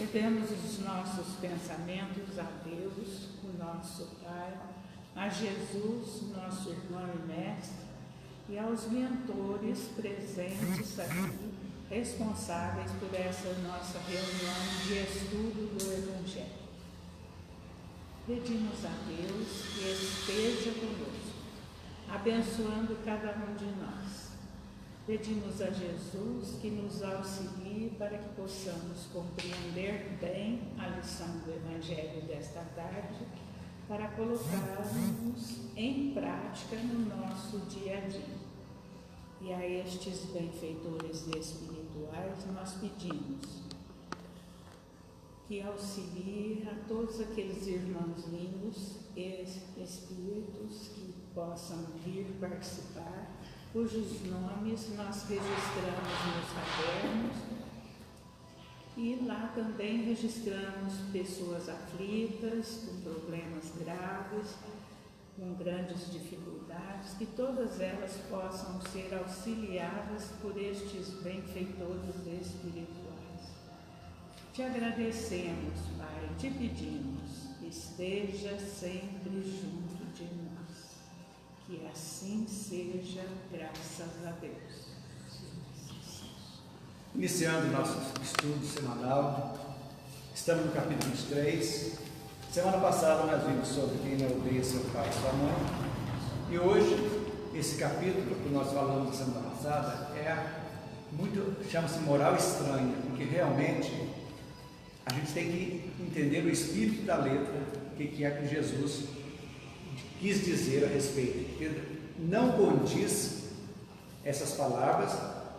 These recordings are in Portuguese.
Levemos os nossos pensamentos a Deus, o nosso Pai, a Jesus, nosso irmão e mestre, e aos mentores presentes aqui, responsáveis por essa nossa reunião de estudo do Evangelho. Pedimos a Deus que esteja conosco, abençoando cada um de nós. Pedimos a Jesus que nos auxilie para que possamos compreender bem a lição do Evangelho desta tarde, para colocarmos em prática no nosso dia a dia. E a estes benfeitores espirituais nós pedimos que auxilie a todos aqueles irmãozinhos e espíritos que possam vir participar, cujos nomes nós registramos nos cadernos, e lá também registramos pessoas aflitas, com problemas graves, com grandes dificuldades, que todas elas possam ser auxiliadas por estes benfeitores espirituais. Te agradecemos, Pai, te pedimos, esteja sempre junto de nós. Que assim seja, graças a Deus. Iniciando nosso estudo semanal, estamos no capítulo 23. Semana passada nós vimos sobre quem não odeia seu pai e sua mãe. E hoje, esse capítulo que nós falamos na semana passada chama-se moral estranha, porque realmente a gente tem que entender o espírito da letra, o que é que Jesus quis dizer a respeito. Porque não condiz essas palavras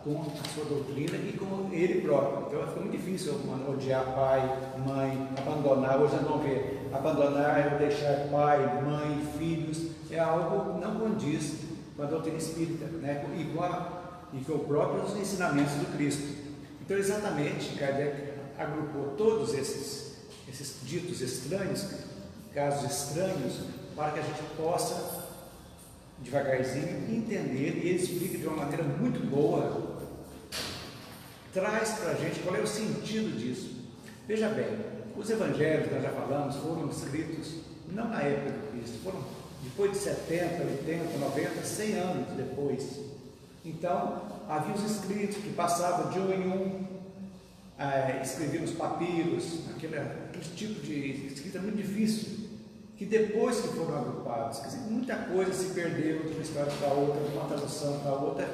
com a sua doutrina e com ele próprio. Então fica muito difícil odiar pai, mãe, abandonar. Hoje nós vamos ver, abandonar é deixar pai, mãe, filhos, é algo que não condiz com a doutrina espírita, né? e com os próprios ensinamentos do Cristo. Então exatamente, Kardec agrupou todos esses ditos estranhos, casos estranhos, para que a gente possa devagarzinho entender, e ele explica de uma maneira muito boa, traz para a gente qual é o sentido disso. Veja bem, os evangelhos, nós já falamos, foram escritos não na época do Cristo, foram depois de 70, 80, 90, 100 anos depois. Então, havia os escritos que passavam de um em um, escreviam os papiros, aquele tipo de escrita muito difícil, que depois que foram agrupados, quer dizer, muita coisa se perdeu de uma história para outra, de uma tradução para outra.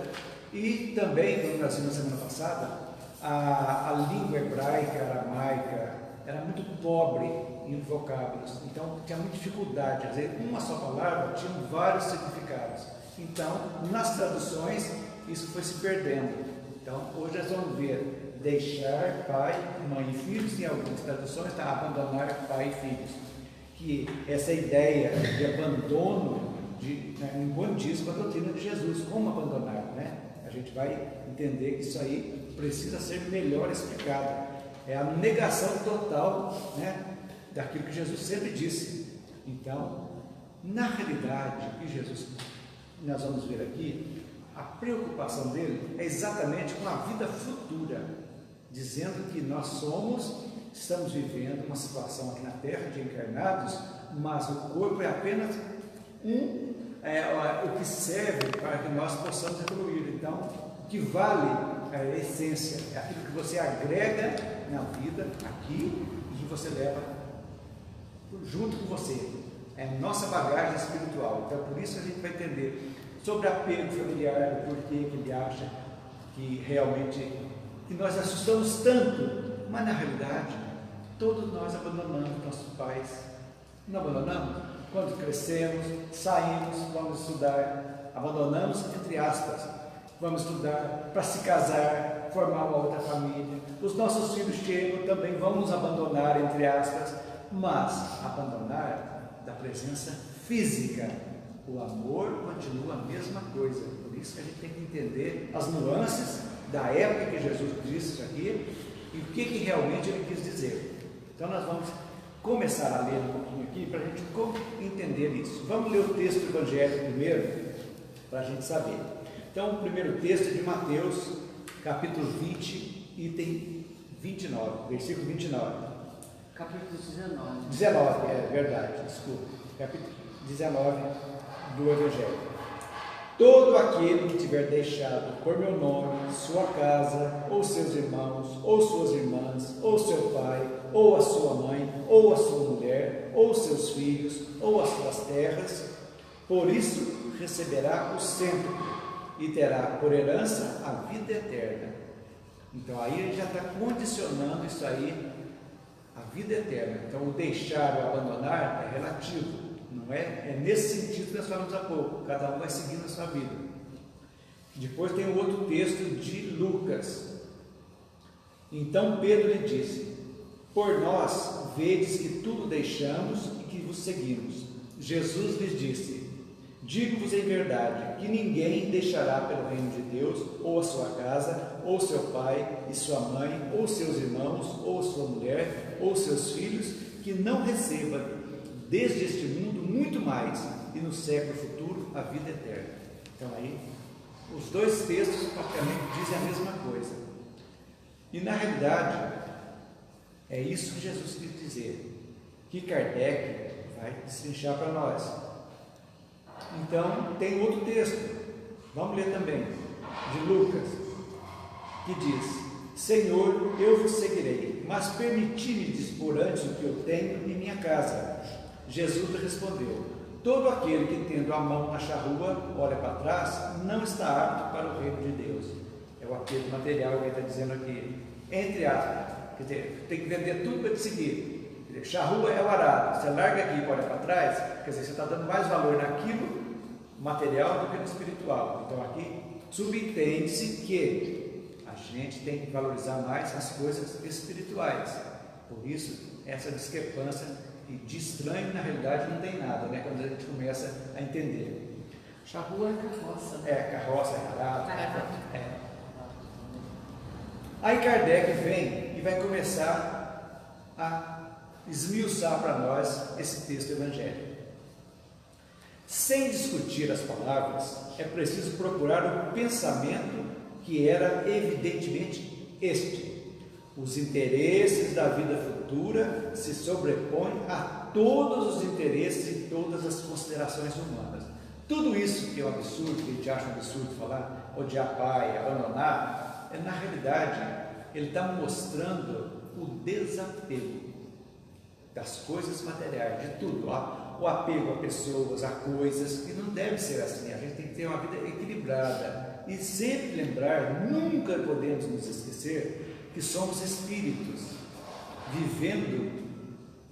E também, como nós vimos na semana passada, a língua hebraica, aramaica, era muito pobre em vocábulos, então tinha muita dificuldade, quer dizer, uma só palavra tinha vários significados. Então, nas traduções, isso foi se perdendo. Então, hoje nós vamos ver deixar pai, mãe e filhos, em algumas traduções está abandonar pai e filhos. Que essa ideia de abandono, não condiz com a doutrina de Jesus, como abandonar, né? A gente vai entender que isso aí precisa ser melhor explicado. É a negação total, né, daquilo que Jesus sempre disse. Então, na realidade, o que Jesus, nós vamos ver aqui, a preocupação dele é exatamente com a vida futura, dizendo que nós estamos vivendo uma situação aqui na Terra de encarnados, mas o corpo é apenas o que serve para que nós possamos evoluir. Então, o que vale é a essência, é aquilo que você agrega na vida aqui e que você leva junto com você. É a nossa bagagem espiritual. Então, por isso a gente vai entender sobre apego familiar, o porquê que ele acha que realmente que nós assustamos tanto, mas na realidade todos nós abandonamos nossos pais. Não abandonamos? Quando crescemos, saímos, vamos estudar, abandonamos entre aspas, vamos estudar para se casar, formar uma outra família. Os nossos filhos chegam, também vamos abandonar entre aspas, mas abandonar da presença física. O amor continua a mesma coisa. Por isso que a gente tem que entender as nuances da época que Jesus disse isso aqui e o que realmente ele quis dizer. Então nós vamos começar a ler um pouquinho aqui para a gente entender isso. Vamos ler o texto do Evangelho primeiro, para a gente saber. Então o primeiro texto é de Mateus, capítulo 20, item 29. 29, versículo 29. Capítulo 19. 19, é verdade, desculpa. Capítulo 19 do Evangelho. Todo aquele que tiver deixado por meu nome sua casa, ou seus irmãos, ou suas irmãs, ou seu pai, ou a sua mãe, ou a sua mulher, ou seus filhos, ou as suas terras, por isso receberá o cento e terá por herança a vida eterna. Então aí ele já está condicionando isso aí, a vida eterna. Então o deixar ou abandonar é relativo. Não é? É nesse sentido que nós falamos há pouco. Cada um vai seguindo a sua vida. Depois tem o outro texto de Lucas. Então Pedro lhe disse: por nós vedes que tudo deixamos e que vos seguimos. Jesus lhes disse: digo-vos em verdade que ninguém deixará pelo reino de Deus ou a sua casa, ou seu pai e sua mãe, ou seus irmãos, ou sua mulher, ou seus filhos, que não receba desde este mundo muito mais, e no século futuro a vida eterna. Então aí, os dois textos praticamente dizem a mesma coisa. E na realidade, é isso que Jesus quis dizer, que Kardec vai destrinchar para nós. Então, tem outro texto, vamos ler também, de Lucas, que diz: Senhor, eu vos seguirei, mas permiti-me dispor antes o que eu tenho em minha casa. Jesus lhe respondeu: todo aquele que tendo a mão na charrua olha para trás, não está apto para o reino de Deus. É o apelo material que ele está dizendo aqui, entre aspas. Quer dizer, tem que vender tudo para te seguir. Quer dizer, charrua é o arado, você larga aqui e olha para trás, quer dizer, você está dando mais valor naquilo material do que no espiritual. Então aqui subentende-se que a gente tem que valorizar mais as coisas espirituais. Por isso, essa discrepância. E de estranho, na realidade, não tem nada, né? Quando a gente começa a entender. Charrua é carroça. É, carroça, é arado. É. Aí Kardec vem e vai começar a esmiuçar para nós esse texto evangélico. Sem discutir as palavras, é preciso procurar o pensamento que era evidentemente este: os interesses da vida futura se sobrepõem a todos os interesses e todas as considerações humanas. Tudo isso que é um absurdo, que a gente acha um absurdo falar, odiar pai, abandonar, na realidade, ele está mostrando o desapego das coisas materiais, de tudo, o apego a pessoas, a coisas, que não deve ser assim. A gente tem que ter uma vida equilibrada e sempre lembrar, nunca podemos nos esquecer que somos espíritos vivendo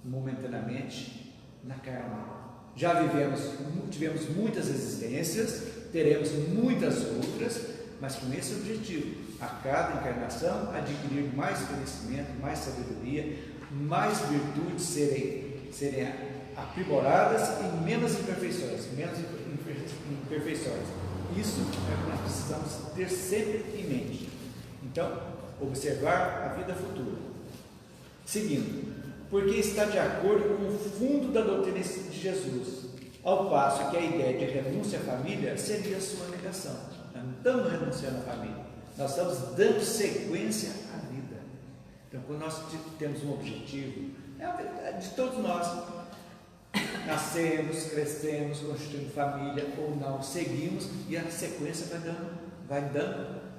momentaneamente na carne. Já tivemos muitas existências, teremos muitas outras, mas com esse objetivo: a cada encarnação adquirir mais conhecimento, mais sabedoria, mais virtudes serem aprimoradas e menos imperfeições. Isso é o que nós precisamos ter sempre em mente. Então, observar a vida futura. Seguindo, porque está de acordo com o fundo da doutrina de Jesus, ao passo que a ideia de renúncia à família seria a sua negação. Nós não estamos renunciando à família, nós estamos dando sequência à vida. Então, quando nós temos um objetivo, é a verdade de todos nós, nascemos, crescemos, constituindo família ou não, seguimos e a sequência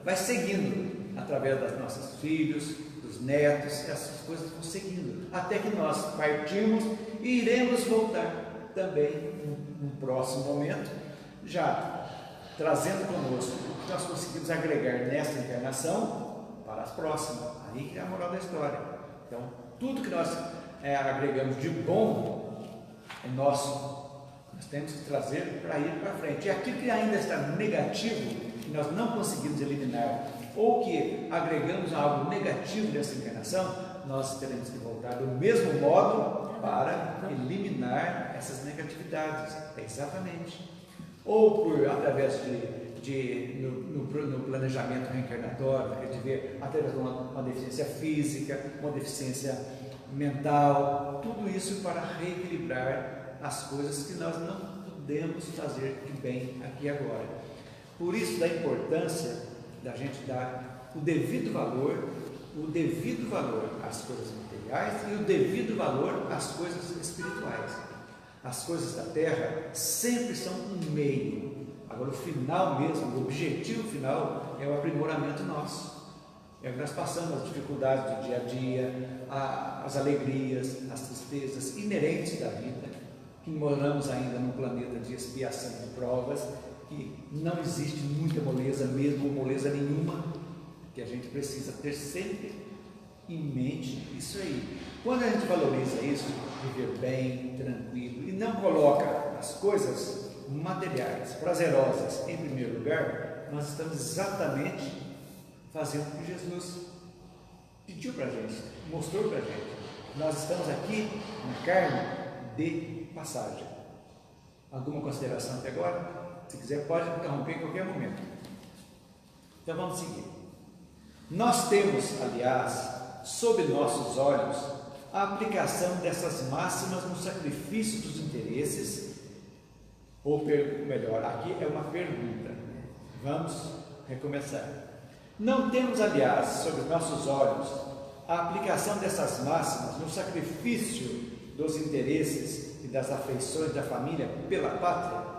vai seguindo através dos nossos filhos, dos netos, essas coisas vão seguindo, até que nós partimos e iremos voltar também num próximo momento, já trazendo conosco o que nós conseguimos agregar nesta encarnação para as próximas. Aí é a moral da história. Então, tudo que nós agregamos de bom é nosso, nós temos que trazer para ir para frente. E aquilo que ainda está negativo, que nós não conseguimos eliminar, ou que agregamos algo negativo nessa encarnação, nós teremos que voltar do mesmo modo para eliminar essas negatividades. Exatamente. Ou através no planejamento reencarnatório, a gente vê através de uma deficiência física, uma deficiência mental, tudo isso para reequilibrar as coisas que nós não podemos fazer de bem aqui e agora. Por isso da importância da gente dar o devido valor, o devido valor às coisas materiais e o devido valor às coisas espirituais. As coisas da terra sempre são um meio. Agora, o final mesmo, o objetivo final é o aprimoramento nosso. É que nós passamos as dificuldades do dia a dia, as alegrias, as tristezas inerentes da vida, que moramos ainda num planeta de expiação de provas, que não existe muita moleza mesmo, ou moleza nenhuma, que a gente precisa ter sempre em mente isso aí. Quando a gente valoriza isso, viver bem, tranquilo, e não coloca as coisas materiais, prazerosas em primeiro lugar, nós estamos exatamente fazendo o que Jesus pediu para a gente, mostrou para a gente. Nós estamos aqui na carne de passagem. Alguma consideração até agora? Se quiser, pode interromper em qualquer momento. Então vamos seguir. Nós temos, aliás, sob nossos olhos, a aplicação dessas máximas no sacrifício dos interesses, ou melhor, aqui é uma pergunta. Vamos recomeçar. Não temos, aliás, sob nossos olhos, a aplicação dessas máximas no sacrifício dos interesses e das afeições da família pela pátria?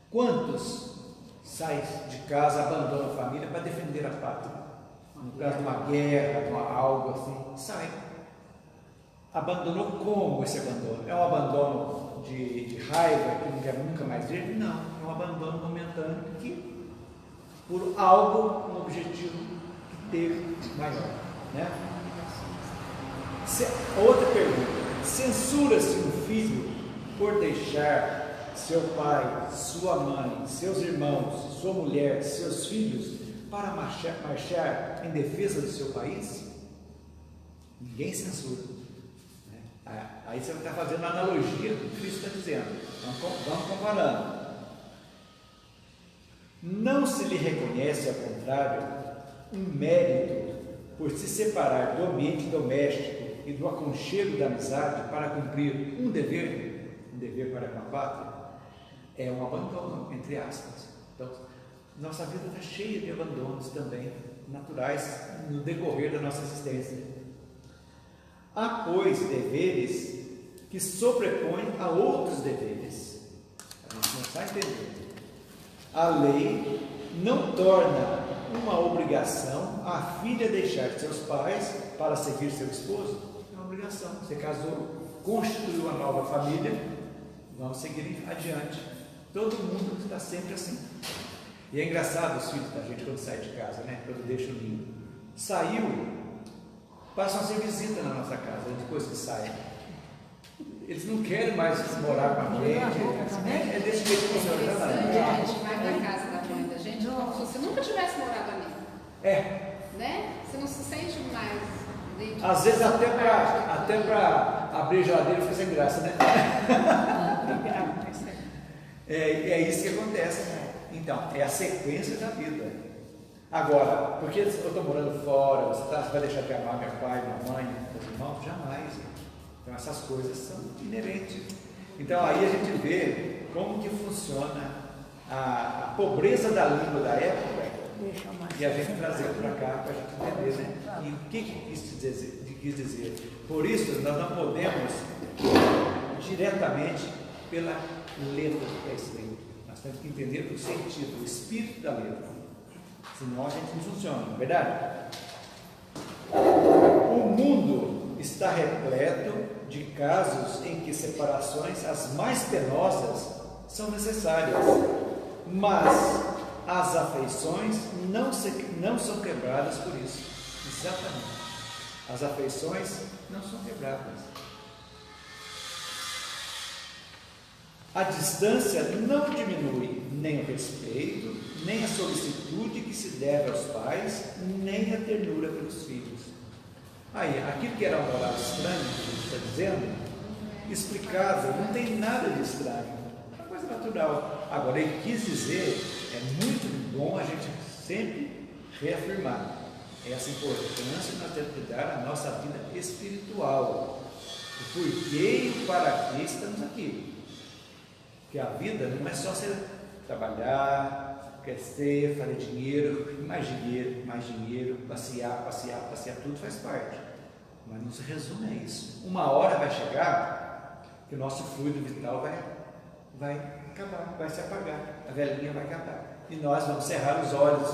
Quantos saem de casa, abandonam a família para defender a pátria? No caso de uma guerra, de algo assim, sai. Abandonou como esse abandono? É um abandono de raiva, que não quer nunca mais ver? Não, é um abandono momentâneo que, por algo, um objetivo que teve maior, né? Outra pergunta: censura-se um filho por deixar seu pai, sua mãe, seus irmãos, sua mulher, seus filhos para marchar em defesa do seu país? Ninguém censura, né? Aí você está fazendo a analogia do que Cristo está dizendo. Vamos comparando. Não se lhe reconhece, ao contrário, um mérito por se separar do ambiente doméstico e do aconchego da amizade para cumprir um dever para com a pátria? É um abandono, entre aspas. Então, nossa vida está cheia de abandonos também, naturais, no decorrer da nossa existência. Há, pois, deveres que sobrepõem a outros deveres. A gente não está entendendo. A lei não torna uma obrigação a filha deixar seus pais para seguir seu esposo. É uma obrigação. Você casou, constituiu uma nova família, vamos seguir adiante. Todo mundo está sempre assim. E é engraçado os filhos da gente quando sai de casa, né? Quando deixa o ninho. Saiu, passam a ser visita na nossa casa depois que saem. Eles não querem mais morar com a gente. É desse jeito que funciona. A gente vai para a casa da mãe da gente como se você nunca tivesse morado ali. É. Né? Você não se sente mais dentro. Às vezes até para abrir geladeira fica sem graça, né? É isso que acontece. Então, é a sequência da vida. Agora, porque eu estou morando fora, você vai deixar de amar meu pai, minha mãe, meus irmãos? Jamais. Então, essas coisas são inerentes. Então, aí a gente vê como que funciona a pobreza da língua da época e a gente trazer para cá para a gente entender, né? E o que quis dizer? Por isso, nós não podemos diretamente pela letra do que é escrito. Nós temos que entender o sentido, o espírito da letra. Senão a gente não funciona, não é verdade? O mundo está repleto de casos em que separações, as mais penosas, são necessárias, mas as afeições não são quebradas por isso. Exatamente. As afeições não são quebradas. A distância não diminui nem o respeito, nem a solicitude que se deve aos pais, nem a ternura pelos filhos. Aí, aquilo que era um moral estranho, que a gente está dizendo, explicado, não tem nada de estranho, é uma coisa natural. Agora, ele quis dizer, é muito bom a gente sempre reafirmar essa importância nós temos que dar à nossa vida espiritual, o porquê e para que estamos aqui. Porque a vida não é só você trabalhar, crescer, fazer dinheiro, mais dinheiro, passear, tudo faz parte. Mas não se resume a isso. Uma hora vai chegar que o nosso fluido vital vai acabar, vai se apagar, a velhinha vai acabar. E nós vamos cerrar os olhos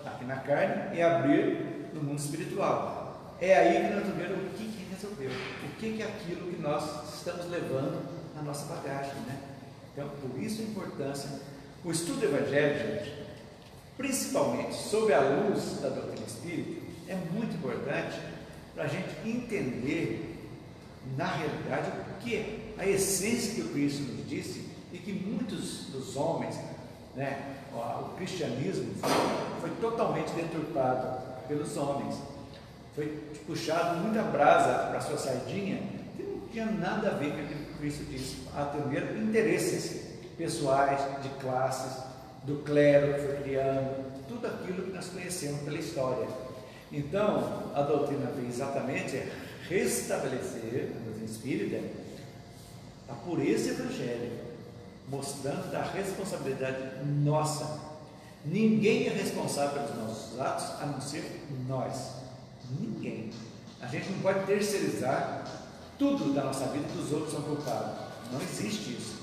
aqui na carne e abrir no mundo espiritual. É aí que nós vamos ver o que resolveu, o que é aquilo que nós estamos levando na nossa bagagem, né? Então, por isso a importância. O estudo do Evangelho, gente, principalmente sob a luz da doutrina espírita, é muito importante para a gente entender, na realidade, o que a essência que o Cristo nos disse e que muitos dos homens, né, o cristianismo foi totalmente deturpado pelos homens, foi puxado muita brasa para a sua sardinha que não tinha nada a ver com aquilo que Cristo disse, a ter interesses pessoais, de classes, do clero que foi criando, tudo aquilo que nós conhecemos pela história. Então, a doutrina vem exatamente restabelecer, a doutrina espírita, a pureza evangélica, mostrando a responsabilidade nossa. Ninguém é responsável pelos nossos atos, a não ser nós. Ninguém. A gente não pode terceirizar tudo da nossa vida que os outros são culpados. Não existe isso.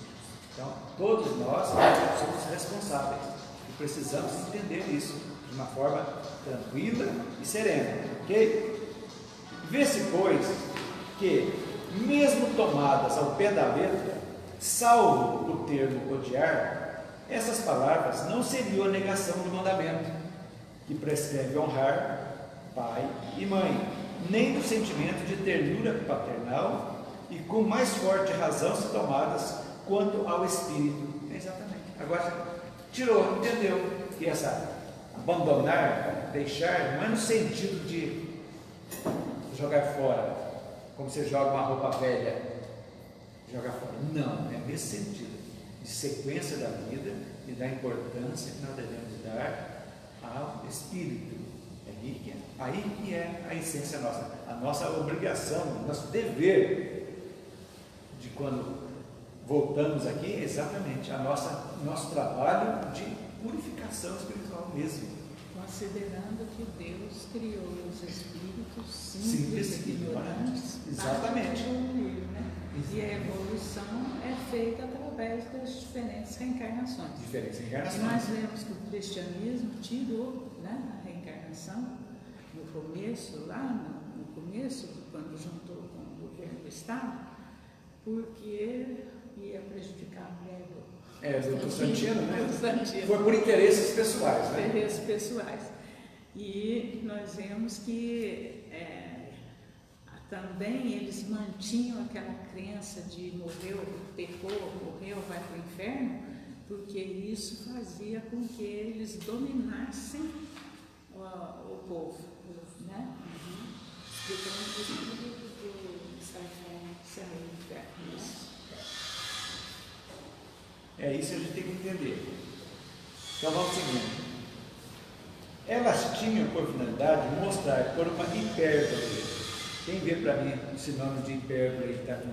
Então, todos nós somos responsáveis e precisamos entender isso de uma forma tranquila e serena, ok? Vê-se, pois, que, mesmo tomadas ao pé da letra, salvo o termo odiar, essas palavras não seriam a negação do mandamento, que prescreve honrar pai e mãe, nem do sentimento de ternura paternal, e com mais forte razão se tomadas quanto ao espírito. Exatamente. Agora tirou, entendeu que essa abandonar, deixar, não é no sentido de jogar fora, como você joga uma roupa velha, jogar fora. Não, é nesse sentido, de sequência da vida e da importância que nós devemos dar ao espírito. Aí que é a essência nossa, a nossa obrigação, o nosso dever de quando voltamos aqui, exatamente, nosso trabalho de purificação espiritual mesmo. Considerando que Deus criou os espíritos simples e ignorantes exatamente. Para evoluir, né? E a evolução é feita através das diferentes reencarnações. E nós vemos que o cristianismo tirou, né, a reencarnação no começo, quando juntou com o governo do Estado, porque ia prejudicar a mulher do Santino, né? Santino. Foi por interesses pessoais, né? Interesses pessoais. E nós vemos que também eles mantinham aquela crença de morreu, pecou, morreu, vai para o inferno, porque isso fazia com que eles dominassem o povo, né? Explicando isso do céu e inferno. Isso a gente tem que entender. Então vamos seguindo. Elas tinham por finalidade mostrar por uma hipérbole. Quem vê para mim o sinônimo de hipérbole que está com?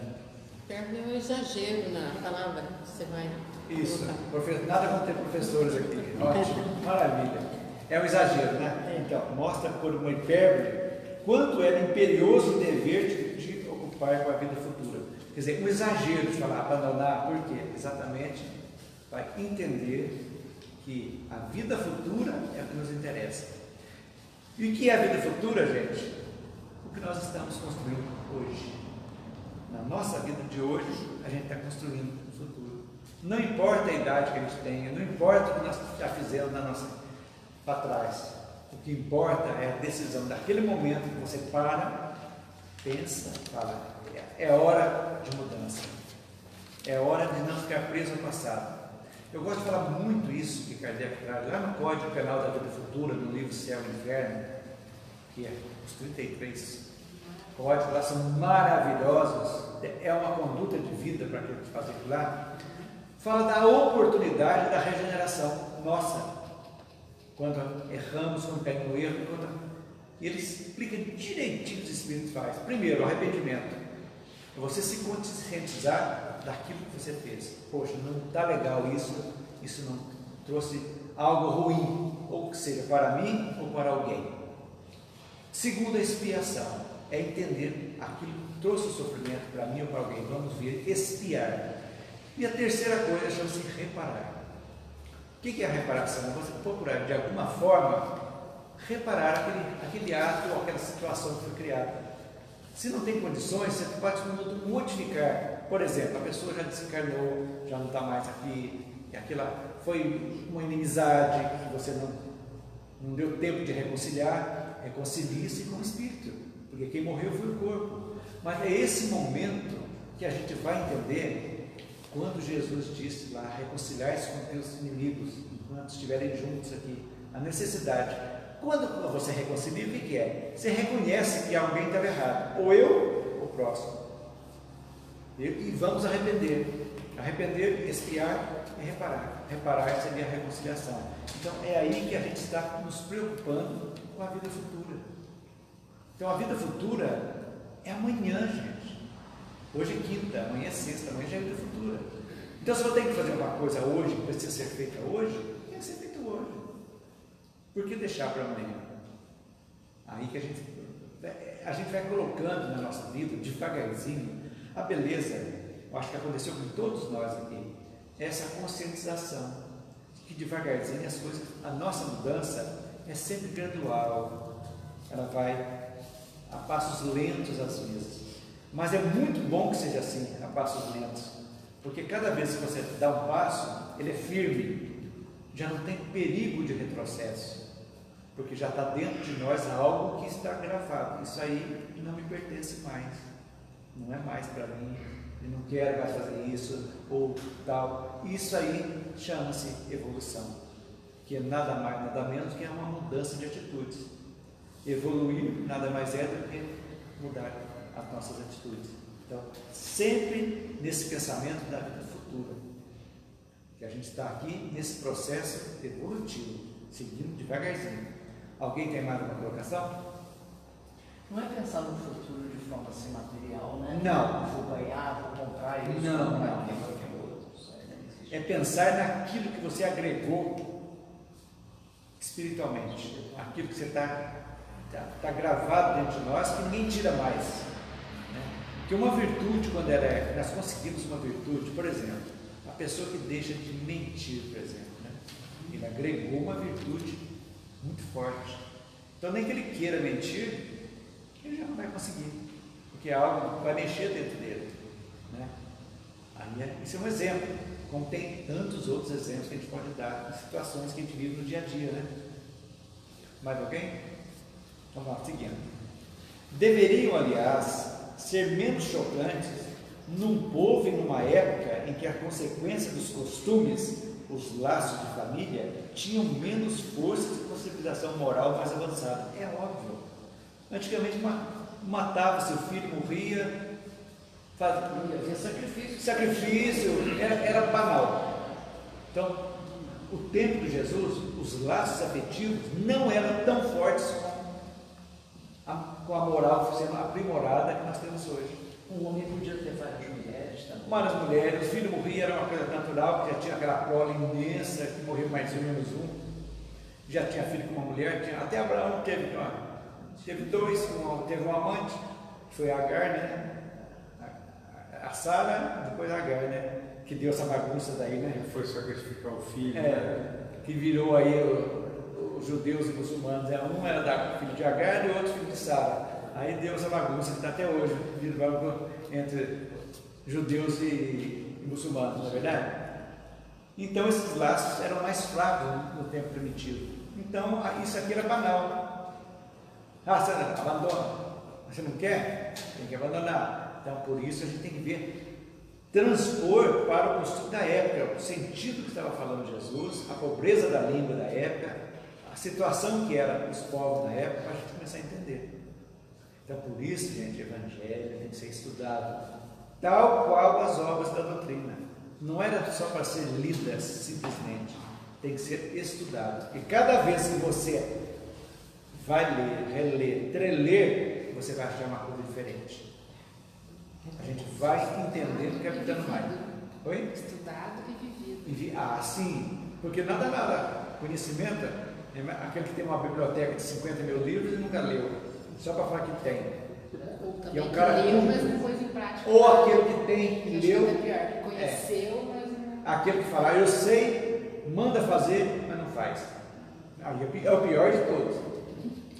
Hipérbole é um exagero na palavra que você vai. Isso, nada como ter professores aqui. Ótimo, maravilha. É um exagero, né? Então, mostra por uma hipérbole quanto era imperioso o dever de ocupar com a vida futura. Quer dizer, um exagero de falar abandonar, por quê? Exatamente para entender que a vida futura é o que nos interessa. E o que é a vida futura, gente? O que nós estamos construindo hoje. Na nossa vida de hoje, a gente está construindo o futuro. Não importa a idade que a gente tenha, não importa o que nós já fizemos para trás. O que importa é a decisão daquele momento que você para, pensa, fala, é hora de mudança. É hora de não ficar preso ao passado. Eu gosto de falar muito isso que Kardec traz lá no Código Penal da Vida Futura, no livro Céu e Inferno, que é os 33 códigos lá, são maravilhosos, é uma conduta de vida para fazer aquilo lá. Fala da oportunidade da regeneração nossa, quando erramos, quando caímos no erro, e ele explica direitinho os espíritos faz. Primeiro, o arrependimento, é você se conscientizar daquilo que você fez. Poxa, não está legal isso não trouxe algo ruim, ou que seja para mim ou para alguém. Segundo, a expiação é entender aquilo que trouxe o sofrimento para mim ou para alguém. Vamos ver, expiar. E a terceira coisa chama-se reparar. O que é a reparação? Você procurar de alguma forma reparar aquele ato ou aquela situação que foi criada. Se não tem condições, você pode modificar. Por exemplo, a pessoa já desencarnou, já não está mais aqui, e aquela foi uma inimizade que você não deu tempo de reconciliar. Reconcilie-se com o espírito, porque quem morreu foi o corpo. Mas é esse momento que a gente vai entender quando Jesus disse lá, reconciliar-se com teus inimigos enquanto estiverem juntos aqui. A necessidade. Quando você reconcilia, o que é? Você reconhece que alguém estava errado, ou eu, ou o próximo. E vamos arrepender. Arrepender, expiar e reparar. Reparar seria a reconciliação. Então é aí que a gente está nos preocupando com a vida futura. Então a vida futura é amanhã, gente. Hoje é quinta, amanhã é sexta, amanhã já é vida futura. Então se eu tenho que fazer uma coisa hoje, que precisa ser feita hoje, tem que ser feito hoje. Por que deixar para amanhã? Aí que a gente vai colocando na nossa vida, devagarzinho, a beleza, eu acho que aconteceu com todos nós aqui, essa conscientização, que devagarzinho as coisas, a nossa mudança é sempre gradual, ela vai a passos lentos às vezes, mas é muito bom que seja assim, a passos lentos, porque cada vez que você dá um passo, ele é firme, já não tem perigo de retrocesso, porque já está dentro de nós algo que está gravado. Isso aí não me pertence mais, não é mais para mim, eu não quero mais fazer isso ou tal. Isso aí chama-se evolução, que é nada mais, nada menos que é uma mudança de atitudes. Evoluir nada mais é do que mudar as nossas atitudes. Então, sempre nesse pensamento da vida futura, que a gente está aqui nesse processo evolutivo, seguindo devagarzinho. Alguém tem mais uma colocação? Não é pensar no futuro de forma assim material, né? Não. Vou ganhar, vou comprar isso. Não. É pensar naquilo que você agregou espiritualmente, aquilo que você está gravado dentro de nós, que ninguém tira mais. Né? Porque uma virtude, quando nós conseguimos uma virtude, por exemplo, a pessoa que deixa de mentir, por exemplo, né? Ele agregou uma virtude muito forte. Então, nem que ele queira mentir, ele já não vai conseguir, porque é algo que vai mexer dentro dele. Né? Aí, isso é um exemplo, como tem tantos outros exemplos que a gente pode dar em situações que a gente vive no dia a dia. Né? Mais alguém? Então, vamos lá, seguindo. Deveriam, aliás, ser menos chocantes num povo e numa época em que a consequência dos costumes, os laços de família, tinham menos força de possibilização moral mais avançada. É óbvio. Antigamente matava-se o filho, morria, fazia sacrifício, era banal. Então, o tempo de Jesus, os laços afetivos não eram tão fortes com a moral sendo aprimorada que nós temos hoje. Um homem podia ter várias mulheres também. Várias mulheres, o filho morria, era uma coisa natural, porque já tinha aquela prole imensa, que morreu mais um, menos um. Já tinha filho com uma mulher, até Abraão teve dois, teve um amante, que foi Agar, né? A Sara, depois Agar, né? Que deu essa bagunça daí, né? Foi sacrificar o filho. Que virou aí os judeus e muçulmanos. Um era da filho de Agar e o outro filho de Sara. Aí deu essa bagunça que está até hoje, entre judeus e muçulmanos, não é verdade? Então esses laços eram mais fracos no tempo primitivo. Então isso aqui era banal. Você abandona, você não quer? Tem que abandonar. Então por isso a gente tem que ver, transpor para o costume da época, o sentido que estava falando Jesus, a pobreza da língua da época, a situação que era os povos da época, para a gente começar a entender. Então, por isso, gente, o Evangelho tem que ser estudado, tal qual as obras da doutrina. Não era só para ser lidas simplesmente, tem que ser estudado. E cada vez que você vai ler, reler, treler, você vai achar uma coisa diferente. A gente vai entendendo, captando mais. Oi? Estudado e vivido. Sim, porque nada Conhecimento é aquele que tem uma biblioteca de 50 mil livros e nunca leu, só para falar que tem. Ou E também é um cara que leu, culto. mas não pôs em prática. Ou aquele que tem, que Acho leu, que é pior, que conheceu, mas não... aquele que fala, eu sei, manda fazer, mas não faz. Aí é o pior de todos.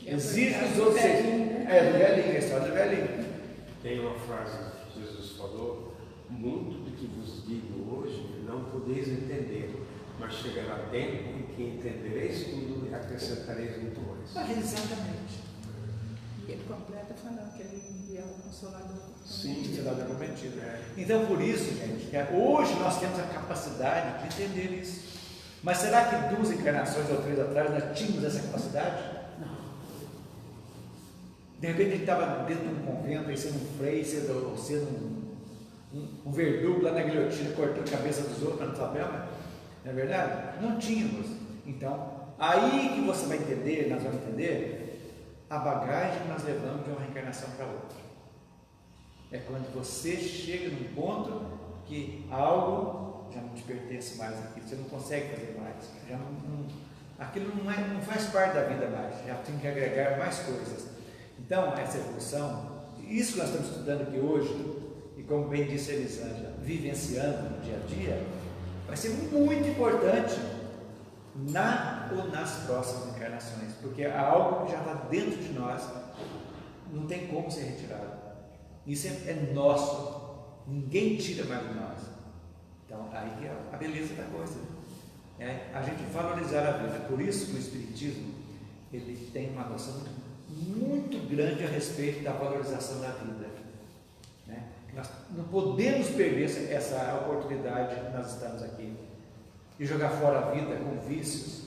Exige que os outros sejam. É, do velhinho, a história do velhinho. Tem uma frase que Jesus falou: muito do que vos digo hoje não podeis entender, mas chegará tempo em que entendereis tudo e acrescentareis muito mais. Exatamente. E ele completa falando que ele envia o Consolador. Sim, Cidade prometida. Então, por isso, gente, hoje nós temos a capacidade de entender isso. Mas será que 2 encarnações ou 3 atrás nós tínhamos essa capacidade? Não. De repente a gente estava dentro de um convento, aí sendo um frei, sendo um verdugo lá na guilhotina, cortando a cabeça dos outros na tabela. Não é verdade? Não tínhamos. Então, aí que você vai entender, nós vamos entender a bagagem que nós levamos de uma reencarnação para outra. É quando você chega num ponto que algo já não te pertence mais aqui, você não consegue fazer mais, aquilo não faz parte da vida mais, já tem que agregar mais coisas. Então, essa evolução, isso que nós estamos estudando aqui hoje, e como bem disse a Elisângela, vivenciando no dia a dia, vai ser muito importante na ou nas próximas encarnações, porque é algo que já está dentro de nós, não tem como ser retirado. Isso é nosso, ninguém tira mais de nós. Então, aí é a beleza da coisa, a gente valorizar a vida. Por isso que o Espiritismo ele tem uma noção muito grande a respeito da valorização da vida, né? Nós não podemos perder essa oportunidade que nós estamos aqui e jogar fora a vida com vícios,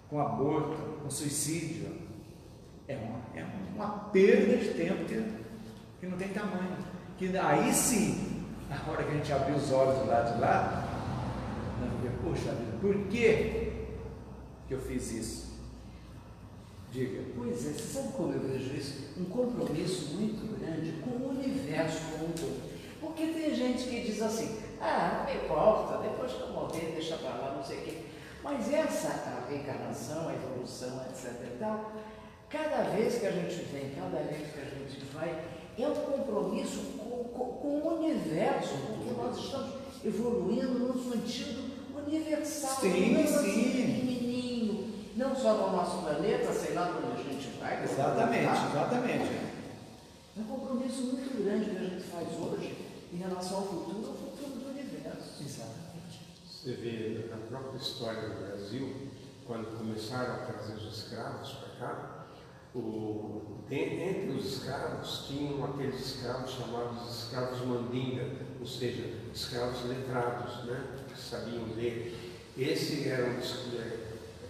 com aborto, com suicídio. É uma perda de tempo que não tem tamanho. Que aí sim, na hora que a gente abrir os olhos do lado de lá, nós vamos ver, poxa vida, por que eu fiz isso? Diga. Pois é, você sabe como eu vejo isso? Um compromisso muito grande com o universo como um todo. Porque tem gente que diz assim, não importa, depois que eu morrer, deixa para lá, não sei o quê. Mas a reencarnação, a evolução, etc e tal, cada vez que a gente vem, cada vez que a gente vai, é um compromisso com o universo, porque nós estamos evoluindo num sentido universal, sim, não assim sim. pequenininho, não só no nosso planeta, sei lá onde a gente vai. Exatamente. É um compromisso muito grande que a gente faz hoje em relação ao futuro do universo. Exatamente. Você vê na própria história do Brasil, quando começaram a trazer os escravos para cá, entre os escravos tinham aqueles escravos chamados escravos mandinga, ou seja, escravos letrados, né, que sabiam ler. Esses eram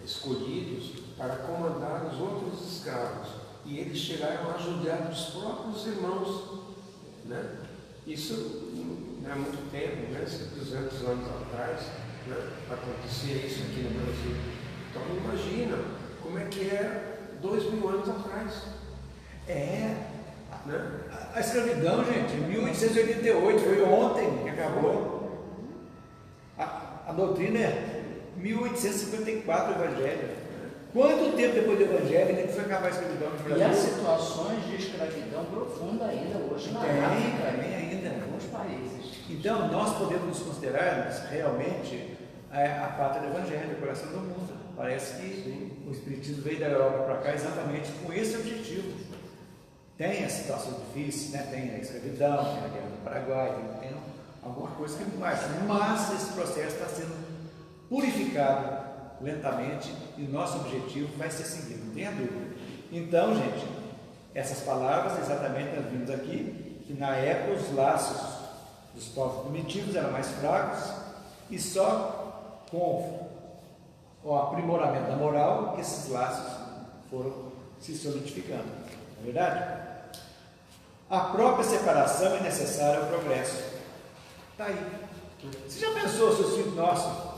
escolhidos para comandar os outros escravos, e eles chegaram a ajudar os próprios irmãos, né? Isso não é muito tempo, né? 200 anos atrás, né? Acontecia isso aqui no Brasil. Então imagina como é que era 2000 anos atrás. Né? A escravidão, gente, em 1888, foi ontem que acabou. A doutrina é 1854 o Evangelho. Quanto tempo depois do Evangelho que foi acabar a escravidão no Brasil? E há situações de escravidão profunda ainda hoje na África, tem ainda. em alguns países. Então, nós podemos nos considerar realmente a pátria do Evangelho, o coração do mundo. Parece que o Espiritismo veio da Europa para cá exatamente com esse objetivo. Tem as situações difíceis, né? Tem a escravidão, tem a guerra do Paraguai, tem alguma coisa que não mais. Mas esse processo está sendo purificado lentamente e o nosso objetivo vai ser seguido, não tenha dúvida. Então, gente, essas palavras, exatamente nós vimos aqui, que na época os laços dos povos primitivos eram mais fracos e só com o aprimoramento da moral que esses laços foram se solidificando, não é verdade? A própria separação é necessária ao progresso. Está aí. Você já pensou, seus filhos nossos,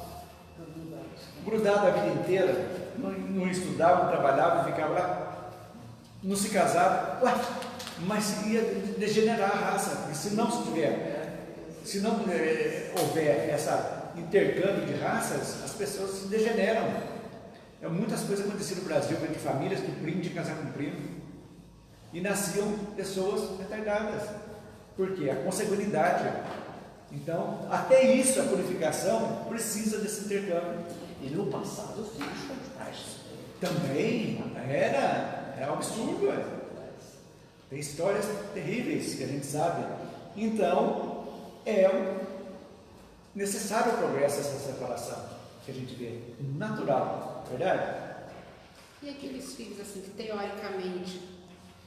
grudados a vida inteira, não estudavam, não trabalhavam, ficavam lá, não se casavam? Ué, mas ia degenerar a raça, porque se não houver esse intercâmbio de raças, as pessoas se degeneram. Muitas coisas aconteciam no Brasil, entre famílias que primo de casar com primo, e nasciam pessoas retardadas. Por quê? A consanguinidade. Então, até isso, a purificação precisa desse intercâmbio. E no passado, os filhos com os pais. Também era um absurdo. Tem histórias terríveis que a gente sabe. Então, é necessário o progresso dessa separação que a gente vê, natural, verdade? E aqueles filhos assim que teoricamente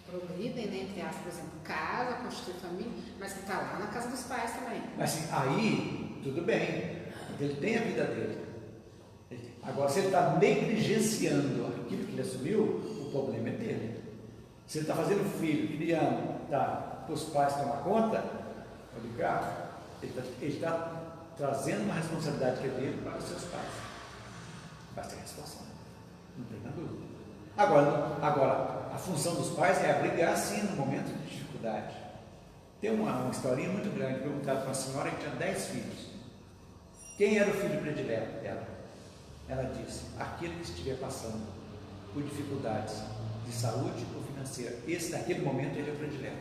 progridem, né, entre aspas, por exemplo, casa, constitui família, mas que está lá na casa dos pais também. Mas assim, aí, tudo bem, ele tem a vida dele. Agora, se ele está negligenciando aquilo que ele assumiu, o problema é dele. Se ele está fazendo filho, criando, para os pais tomar conta, ele está trazendo uma responsabilidade que é dele para os seus pais. Vai ser responsável, não tem dúvida. Agora, a função dos pais é abrigar sim no momento de dificuldade. Tem uma historinha muito grande, perguntado para uma senhora que tinha 10 filhos. Quem era o filho predileto dela? Ela disse, aquele que estiver passando por dificuldades de saúde ou financeira. Esse, naquele momento, ele é o predileto.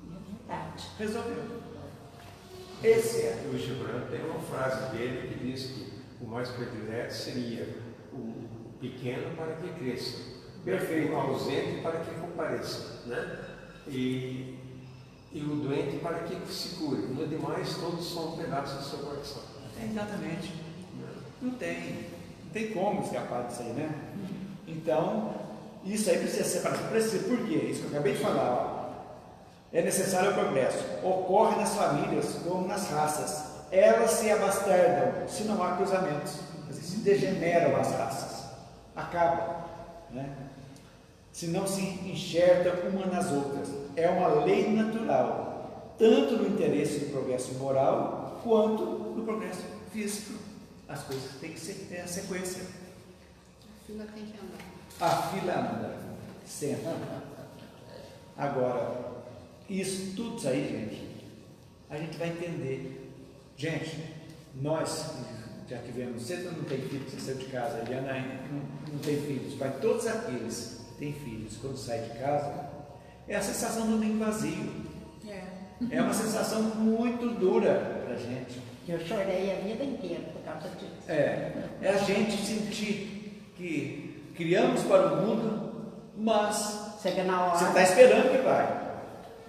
É verdade. Resolveu. Esse é. O Gibran tem uma frase dele que diz que o mais predileto seria o pequeno para que cresça, Perfeito. o ausente para que compareça, né? E o doente para que se cure. No demais, todos são pedaços do seu coração. Exatamente. Não tem como escapar disso aí, né? Então, isso aí precisa ser separado. Por quê? Isso que eu acabei de falar, ó. É necessário o progresso. Ocorre nas famílias como nas raças. Elas se abastardam se não há cruzamentos. Se degeneram as raças. Acaba. Né? Se não se enxertam uma nas outras. É uma lei natural. Tanto no interesse do progresso moral, quanto no progresso físico. As coisas têm que ter a sequência. A fila tem que andar. A fila anda. Sempre. Agora, isso tudo aí, gente, a gente vai entender. Gente, nós já tivemos, você não tem filhos, você saiu de casa, a Eliana não tem filhos, mas todos aqueles que têm filhos, quando saem de casa, é a sensação do ninho vazio. É uma sensação muito dura para a gente. Eu chorei a vida inteira por causa disso. É a gente sentir que criamos para o mundo, mas Chega na hora. você está esperando que vai.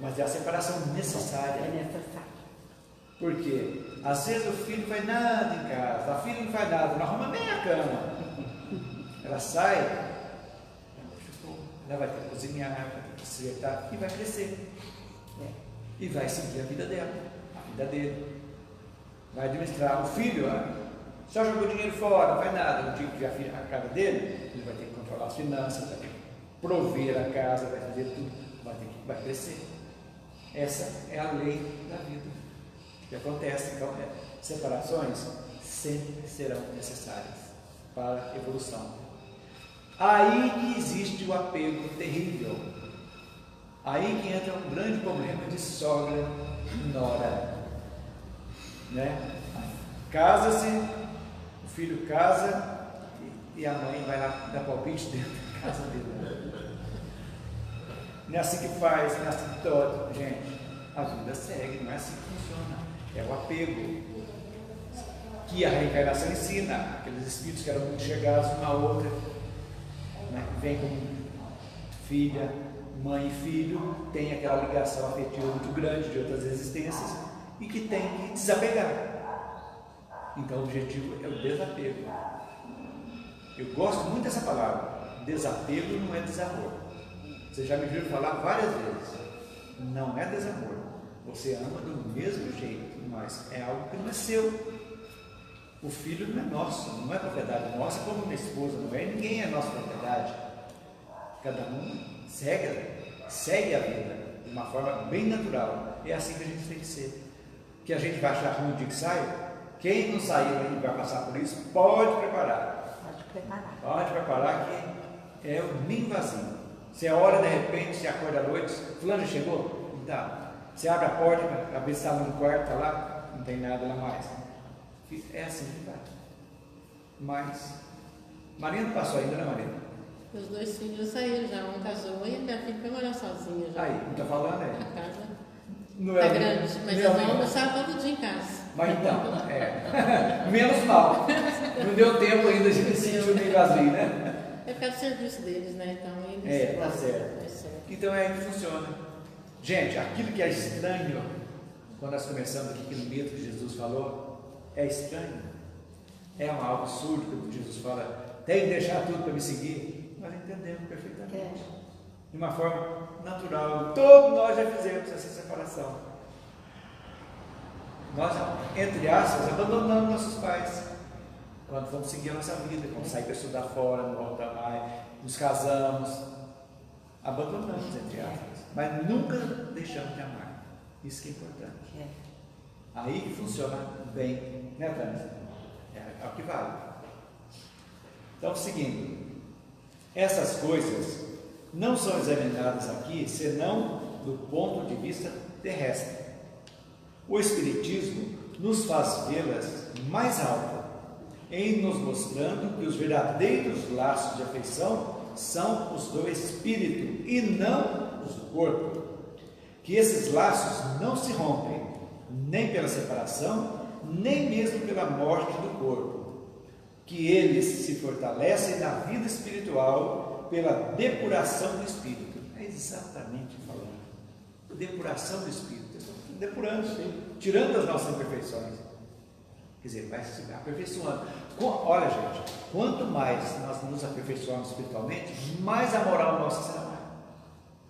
Mas é a separação necessária. É necessário. Porque às vezes o filho não faz nada em casa, a filha não faz nada, não arruma nem a cama. Ela sai, ela vai ter que cozinhar, vai ter que acertar e vai crescer. E vai seguir a vida dela, a vida dele. Vai administrar. O filho só jogou dinheiro fora, não faz nada. No dia que tiver a casa dele, ele vai ter que controlar as finanças, vai ter que prover a casa, vai fazer tudo, vai crescer. Essa é a lei da vida que acontece. Então, separações sempre serão necessárias para a evolução. Aí que existe o apego terrível. Aí que entra um grande problema de sogra e nora. Né? Casa-se, o filho casa e a mãe vai lá dar palpite dentro da casa dele. Não é assim que faz, não é assim que toca. Gente, a vida segue, não é assim que funciona. É o apego que a reencarnação ensina. Aqueles espíritos que eram muito chegados uma à outra, né? Vem como filha, mãe e filho, tem aquela ligação afetiva muito grande de outras existências e que tem que desapegar. Então o objetivo é o desapego. Eu gosto muito dessa palavra. Desapego não é desamor. Você já me viu falar várias vezes. Não é desamor. Você ama do mesmo jeito, mas é algo que não é seu. O filho não é nosso, não é propriedade nossa, como minha esposa não é, ninguém é nossa propriedade. Cada um segue a vida de uma forma bem natural. É assim que a gente tem que ser. Que a gente vai achar ruim o dia que sai. Quem não saiu e vai passar por isso, pode preparar. Pode preparar. Pode preparar que é o ninho vazio. Você olha de repente, você acorda à noite, fulano chegou? Não tá. Você abre a porta para ver se está no quarto, tá lá, não tem nada lá mais. É assim que vai. Mas Maria não passou ainda, né, Maria? Os 2 filhos saíram já, um casou e a minha filha foi morar sozinha já. Aí, não está falando, A é? casa Não tá é grande, mas não eles é- vão almoçar todo dia em casa. Mas então, menos mal. Não deu tempo ainda de me sentir meio vazio, né? É por causa do serviço deles, né? Então eles. Tá certo. É certo. Então é aí que funciona. Gente, aquilo que é estranho, quando nós começamos aqui, aquele medo que Jesus falou, é estranho. É algo absurdo quando Jesus fala, tem que deixar tudo para me seguir. Nós entendemos perfeitamente. De uma forma natural. Todos nós já fizemos essa separação. Nós, entre aspas, abandonamos nossos pais. Quando vamos seguir a nossa vida, vamos sair para estudar fora, não voltar mais, nos casamos, abandonamos, entre aspas. Mas nunca deixamos de amar. Isso que é importante. Aí que funciona bem, né, Tânia? É o que vale. Então, seguindo, essas coisas não são examinadas aqui, senão do ponto de vista terrestre. O Espiritismo nos faz vê-las mais altas, em nos mostrando que os verdadeiros laços de afeição são os do espírito e não os do corpo. Que esses laços não se rompem, nem pela separação, nem mesmo pela morte do corpo. Que eles se fortalecem na vida espiritual pela depuração do espírito. É exatamente falando. Depuração do espírito. Depurando, tirando as nossas imperfeições. Quer dizer, vai se aperfeiçoando. Olha, gente, quanto mais nós nos aperfeiçoarmos espiritualmente, mais a moral nossa será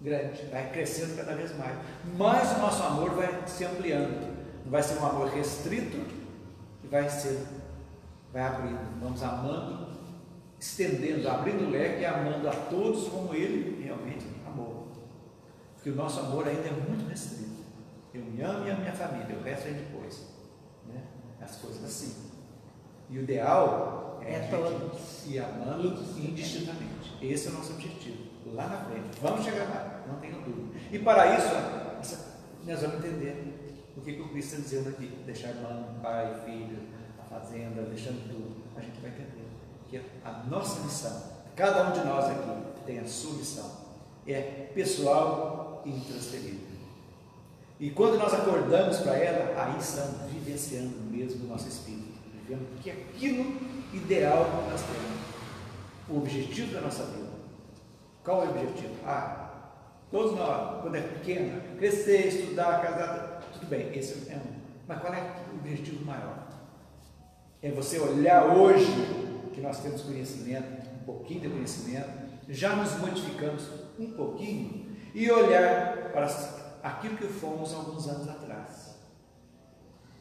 grande, vai crescendo cada vez mais. Mais o nosso amor vai se ampliando. Não vai ser um amor restrito, e vai abrindo. Vamos amando, estendendo, abrindo o leque e amando a todos como Ele realmente amou. Porque o nosso amor ainda é muito restrito. Eu me amo e a minha família, o resto é depois. Né? As coisas assim. E o ideal é a gente ir amando indistintamente. Esse é o nosso objetivo. Lá na frente. Vamos chegar lá, não tenho dúvida. E para isso, nós vamos entender o que o Cristo está dizendo aqui. Deixar mãe, pai, filho, a fazenda, deixando tudo. A gente vai entender que a nossa missão, cada um de nós aqui tem a sua missão, é pessoal e intransferível. E quando nós acordamos para ela, aí estamos vivenciando mesmo o nosso espírito, vivendo que aquilo ideal que nós temos, o objetivo da nossa vida. Qual é o objetivo? Todos nós, quando é pequeno, crescer, estudar, casar, tudo bem, esse é um. Mas qual é o objetivo maior? É você olhar hoje que nós temos conhecimento, um pouquinho de conhecimento, já nos modificamos um pouquinho e olhar para aquilo que fomos alguns anos atrás.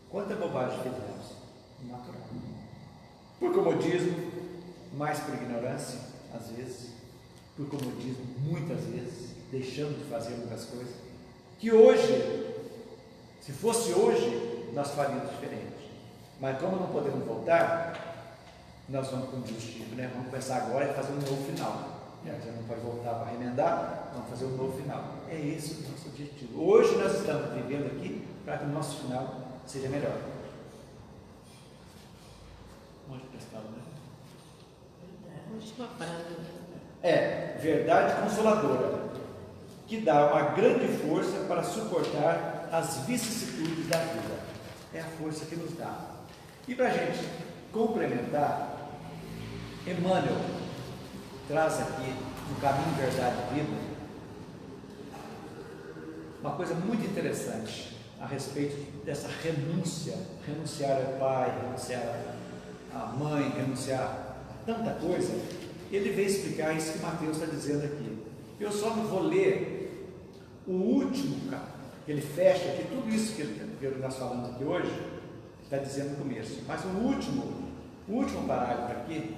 Quanta bobagem fizemos? Natural. Por comodismo, mais por ignorância, às vezes, por comodismo, muitas vezes, deixando de fazer muitas coisas, que hoje, se fosse hoje, nós faríamos diferente. Mas como não podemos voltar, nós vamos com desistir, né? Vamos começar agora e fazer um novo final. Já não pode voltar para remendar, vamos fazer um novo final. É esse o nosso objetivo. Hoje nós estamos vivendo aqui para que o nosso final seja melhor. Muito prestado, né? Última frase. Verdade consoladora, que dá uma grande força para suportar as vicissitudes da vida. É a força que nos dá. E para a gente complementar, Emmanuel traz aqui no Caminho, Verdade e Vida uma coisa muito interessante a respeito dessa renúncia, renunciar ao pai, renunciar à mãe, renunciar a tanta coisa. Ele veio explicar isso que Mateus está dizendo aqui. Eu só não vou ler o último capítulo, que ele fecha aqui, tudo isso que nós falamos aqui hoje, está dizendo no começo, mas o último parágrafo aqui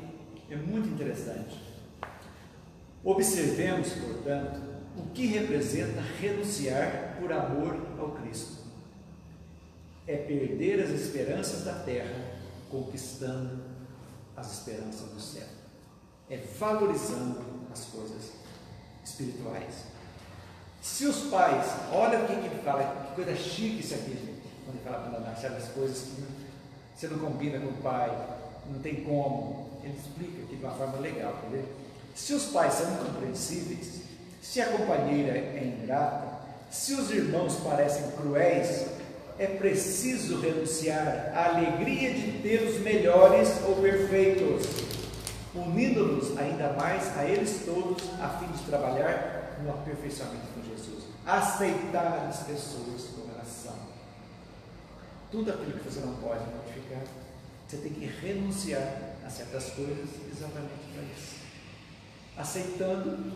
é muito interessante. Observemos, portanto, o que representa renunciar por amor ao Cristo. É perder as esperanças da terra, conquistando as esperanças do céu. É valorizando as coisas espirituais. Se os pais, olha o que ele fala, que coisa chique isso aqui, gente, quando ele fala para abandonar certas coisas que você não combina com o pai, não tem como. ele explica aqui de uma forma legal, quer ver? Se os pais são incompreensíveis, se a companheira é ingrata, se os irmãos parecem cruéis, é preciso renunciar à alegria de ter os melhores ou perfeitos, unindo-nos ainda mais a eles todos, a fim de trabalhar no aperfeiçoamento com Jesus. Aceitar as pessoas como elas são. Tudo aquilo que você não pode modificar, você tem que renunciar a certas coisas exatamente para isso. Aceitando,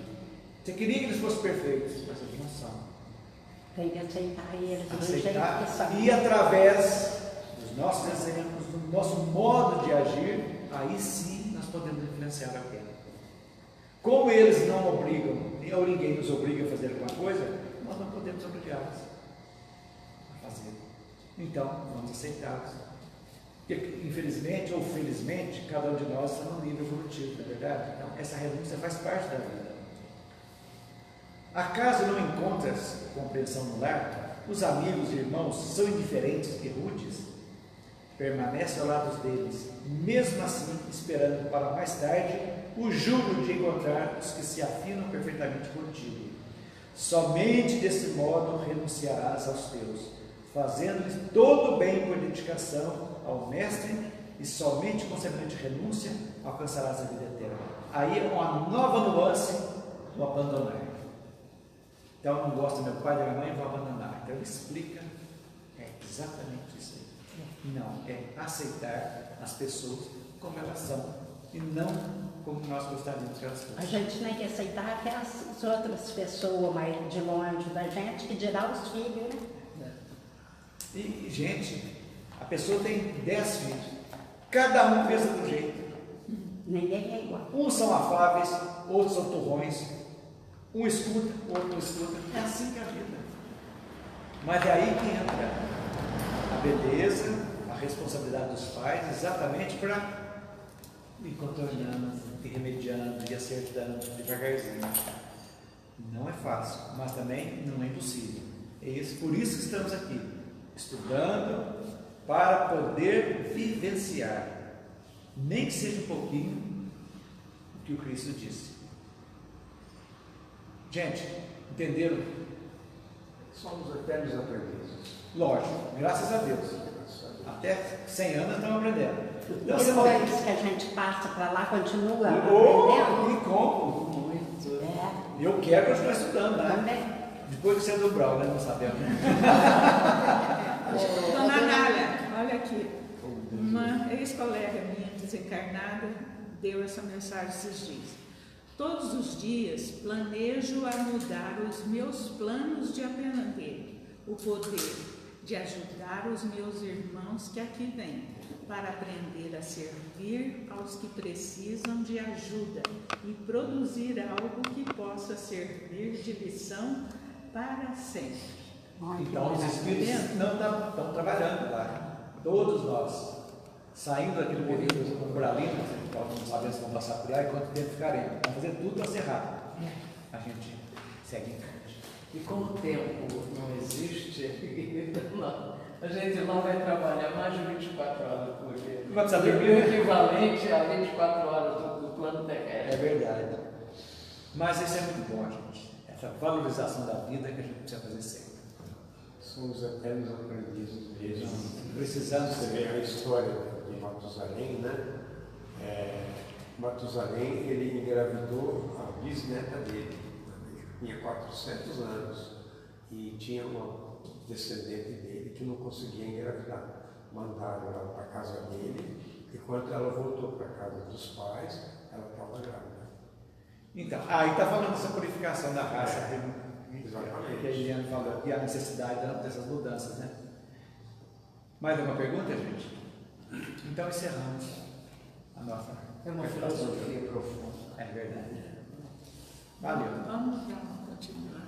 você queria que eles fossem perfeitos, mas eles não são. Tem que aceitar eles do jeito Aceitar que são. e através dos nossos exemplos, do nosso modo de agir, aí sim nós podemos influenciar alguém. Como eles não obrigam, ou ninguém nos obriga a fazer alguma coisa, nós não podemos obrigá-los a fazer. Então, vamos aceitá-los. Porque, infelizmente ou felizmente, cada um de nós está num nível evolutivo, não é verdade? Então, essa renúncia faz parte da vida. Acaso não encontras compreensão no lar? Os amigos e irmãos são indiferentes e rudes? Permanece ao lado deles, mesmo assim, esperando para mais tarde o júbilo de encontrar os que se afinam perfeitamente contigo. Somente desse modo renunciarás aos teus, fazendo-lhes todo o bem com dedicação ao Mestre, e somente com semelhante renúncia alcançarás a vida eterna. Aí é uma nova nuance do abandonar. Então, eu não gosto do meu pai e da minha mãe, eu vou abandonar. Então, ele explica, é exatamente isso aí. Não, é aceitar as pessoas como elas são, e não como nós gostaríamos que elas fossem. A gente tem que aceitar que as outras pessoas mais de longe da gente, que dirá os filhos, né? E, gente, a pessoa tem 10 filhos, cada um pensa de um jeito. Ninguém é igual. Uns são afáveis, outros são turrões, um escuta, outro não escuta. É assim que é a vida. Mas é aí que entra a beleza, a responsabilidade dos pais, exatamente para ir contornando, ir remediando, ir acertando devagarzinho. Não é fácil, mas também não é impossível. Por isso que estamos aqui, estudando para poder vivenciar, nem que seja um pouquinho, o que o Cristo disse. Gente, entenderam? Somos eternos aprendizes. Lógico, graças a Deus. Até 100 anos estamos aprendendo. Então, Os você anos que a gente passa para lá continua Oh, aprendendo. e como? Muito. É, Eu quero continuar estudando, né? também. Depois que você é do Brau, né? Não sabemos. Dona Nália, olha aqui. Uma ex-colega minha desencarnada deu essa mensagem esses dias. Todos os dias planejo a mudar os meus planos de aprender o poder de ajudar os meus irmãos que aqui vêm, para aprender a servir aos que precisam de ajuda e produzir algo que possa servir de lição para sempre. Então, os espíritos não estão trabalhando lá. Todos nós, saindo daquele período umbralino, não sabemos se vão passar por lá e quanto tempo ficaremos. Vamos fazer tudo para ser rápido. A gente segue em frente. E como o tempo não existe, a gente não vai trabalhar mais de 24 horas por dia. Vamos saber O equivalente a 24 horas do plano terrestre. É verdade. Mas isso é muito bom, gente. Essa valorização da vida que a gente precisa fazer sempre. Somos eternos aprendizes mesmo. Precisamos Você vê a história de Matusalém, né? Matusalém, ele engravidou a bisneta dele, tinha 400 anos, e tinha uma descendente dele que não conseguia engravidar. Mandaram ela para a casa dele, e quando ela voltou para a casa dos pais, ela estava grávida. Então, aí está falando dessa purificação da raça. Exatamente. Que a Eliane falou, que a necessidade dessas mudanças, né? Mais alguma pergunta, gente? Então encerramos a nossa. É uma filosofia profunda. É verdade. Valeu. Vamos dar uma continuidade.